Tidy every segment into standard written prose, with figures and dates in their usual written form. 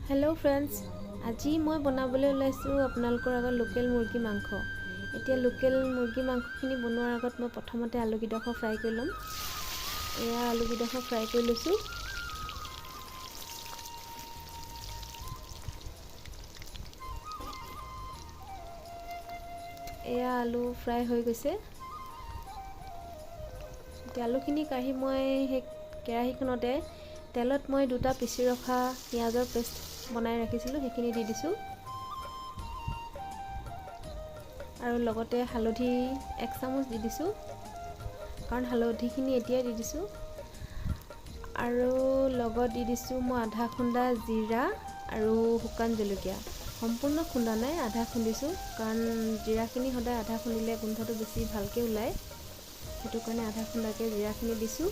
Hello' friends, আজি মই বনাবলৈ ওলাইছোঁ আপোনালোকৰ আগত লোকেল মুৰ্গী মাংস। এতিয়া লোকেল মুৰ্গী মাংসখিনি বনোৱাৰ আগত মই প্ৰথমতে আলুকেইডোখৰ ফ্ৰাই কৰি ল'ম। এয়া আলুকেইডোখৰ ফ্ৰাই কৰি লৈছোঁ। এয়া আলু ফ্ৰাই হৈ গৈছে। এতিয়া আলুখিনি কাঢ়ি মই সেই কেৰাহীখনতে তেলত মই দুটা পিচি ৰখা পিঁয়াজৰ পেষ্ট বনাই ৰাখিছিলোঁ, সেইখিনি দি দিছোঁ। আৰু লগতে হালধি 1 চামুচ দি দিছোঁ, কাৰণ হালধিখিনি এতিয়াই দি দিছোঁ। আৰু লগত দি দিছোঁ মই আধা খুন্দা জিৰা আৰু শুকান জলকীয়া। সম্পূৰ্ণ খুন্দা নাই, আধা খুন্দিছোঁ, কাৰণ জিৰাখিনি সদায় আধা খুন্দিলে গোন্ধটো বেছি ভালকৈ ওলায়। সেইটো কাৰণে আধা খুন্দাকৈ জিৰাখিনি দিছোঁ।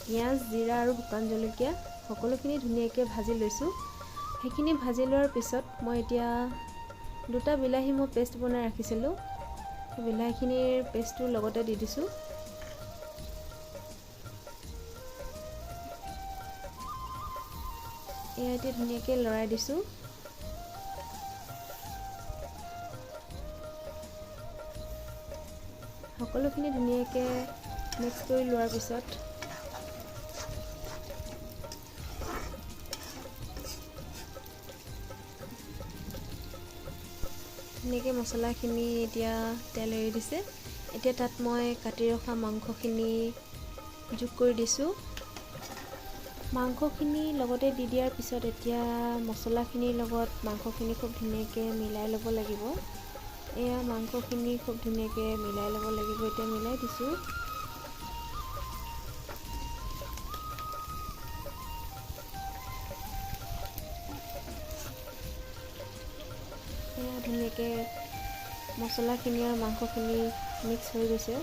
পিঁয়াজ, জিৰা আৰু শুকান জলকীয়া সকলোখিনি ধুনীয়াকৈ ভাজি লৈছোঁ। সেইখিনি ভাজি লোৱাৰ পিছত মই এতিয়া দুটা বিলাহী মই পেষ্ট বনাই ৰাখিছিলোঁ, সেই বিলাহীখিনিৰ পেষ্টটো লগতে দি দিছোঁ। এয়া এতিয়া ধুনীয়াকৈ লৰাই দিছোঁ। সকলোখিনি ধুনীয়াকৈ মিক্স কৰি লোৱাৰ পিছত ধুনীয়াকৈ মছলাখিনি এতিয়া তেল এৰি দিছে। এতিয়া তাত মই কাটি ৰখা মাংসখিনি যোগ কৰি দিছোঁ। মাংসখিনি লগতে দি দিয়াৰ পিছত এতিয়া মছলাখিনিৰ লগত মাংসখিনি খুব ধুনীয়াকৈ মিলাই ল'ব লাগিব। এয়া মাংসখিনি খুব ধুনীয়াকৈ মিলাই ল'ব লাগিব। এতিয়া মিলাই দিছোঁ। এয়া ধুনীয়াকৈ মছলাখিনি আৰু মাংসখিনি মিক্স হৈ গৈছে।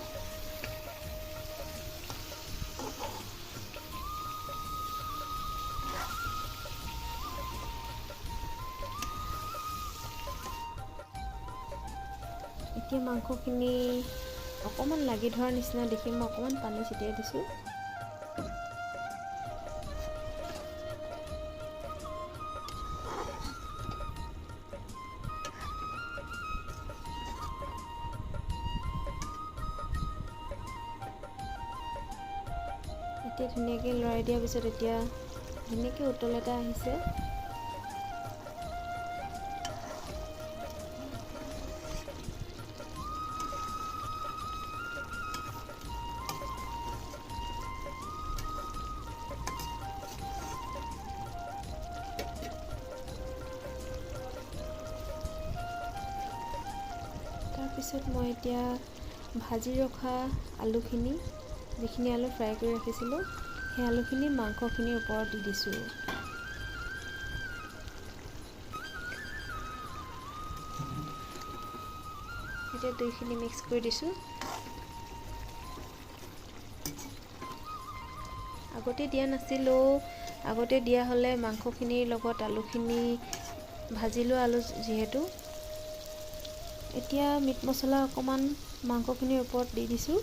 এতিয়া মাংসখিনি অকণমান লাগি ধৰাৰ নিচিনা দেখি মই অকণমান পানী ছটিয়াই দিছোঁ। এতিয়া ধুনীয়াকৈ লৰাই দিয়াৰ পিছত এতিয়া ধুনীয়াকৈ উতল এটা আহিছে। তাৰপিছত মই এতিয়া ভাজি ৰখা আলুখিনি, যিখিনি আলু ফ্ৰাই কৰি ৰাখিছিলোঁ, সেই আলুখিনি মাংসখিনিৰ ওপৰত দি দিছোঁ। এতিয়া দুইখিনি মিক্স কৰি দিছোঁ। আগতে দিয়া নাছিলোঁ, আগতে দিয়া হ'লে মাংসখিনিৰ লগত আলুখিনি ভাজি লোৱা আলু যিহেতু। এতিয়া মিট মছলা অকণমান মাংসখিনিৰ ওপৰত দি দিছোঁ।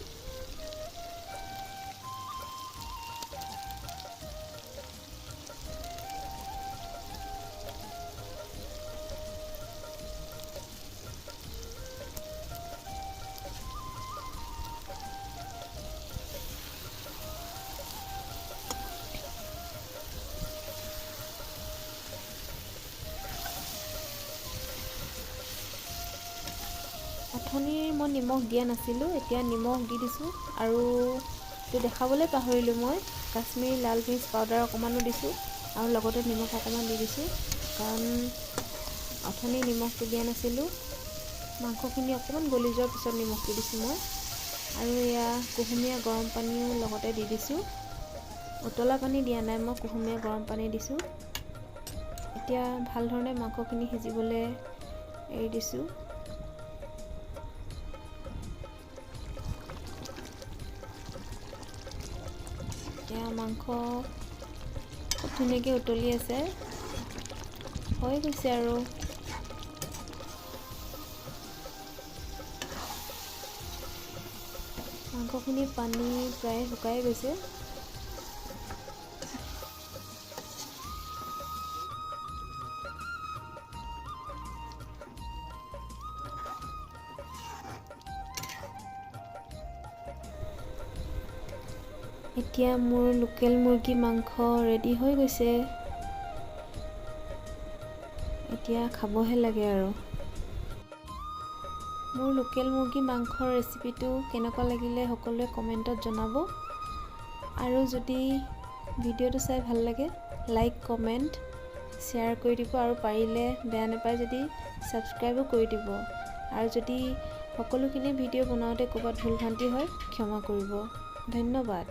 অথনি মই নিমখ দিয়া নাছিলোঁ, এতিয়া নিমখ দি দিছোঁ। আৰু এইটো দেখাবলৈ পাহৰিলোঁ, মই কাশ্মীৰী লাল মিৰ্চ পাউডাৰ অকণমানো দিছোঁ, আৰু লগতে নিমখ অকণমান দি দিছোঁ, কাৰণ অথনি নিমখটো দিয়া নাছিলোঁ। মাংসখিনি অকণমান গলি যোৱাৰ পিছত নিমখটো দিছোঁ মই। আৰু এয়া কুহুমীয়া গৰম পানীও লগতে দি দিছোঁ। উতলা পানী দিয়া নাই, মই কুহুমীয়া গৰম পানী দিছোঁ। এতিয়া ভাল ধৰণে মাংসখিনি সিজিবলৈ এৰি দিছোঁ। এতিয়া মাংস খুব ধুনীয়াকৈ উতলি আছে, হৈ গৈছে আৰু। মাংসখিনি পানী প্ৰায় শুকাই গৈছে। এতিয়া মোৰ লোকেল মুৰ্গী মাংস ৰেডি হৈ গৈছে। এতিয়া খাবহে লাগে আৰু। মোৰ লোকেল মুৰ্গী মাংসৰ ৰেচিপিটো কেনেকুৱা লাগিলে সকলোৱে কমেণ্টত জনাব। আৰু যদি ভিডিঅ'টো চাই ভাল লাগে লাইক কমেণ্ট শ্বেয়াৰ কৰি দিব, আৰু পাৰিলে বেয়া নাপায় যদি ছাবস্ক্ৰাইবো কৰি দিব। আৰু যদি সকলোখিনি ভিডিঅ' বনাওঁতে ক'ৰবাত ভুল ভ্ৰান্তি হয় ক্ষমা কৰিব। ধন্যবাদ।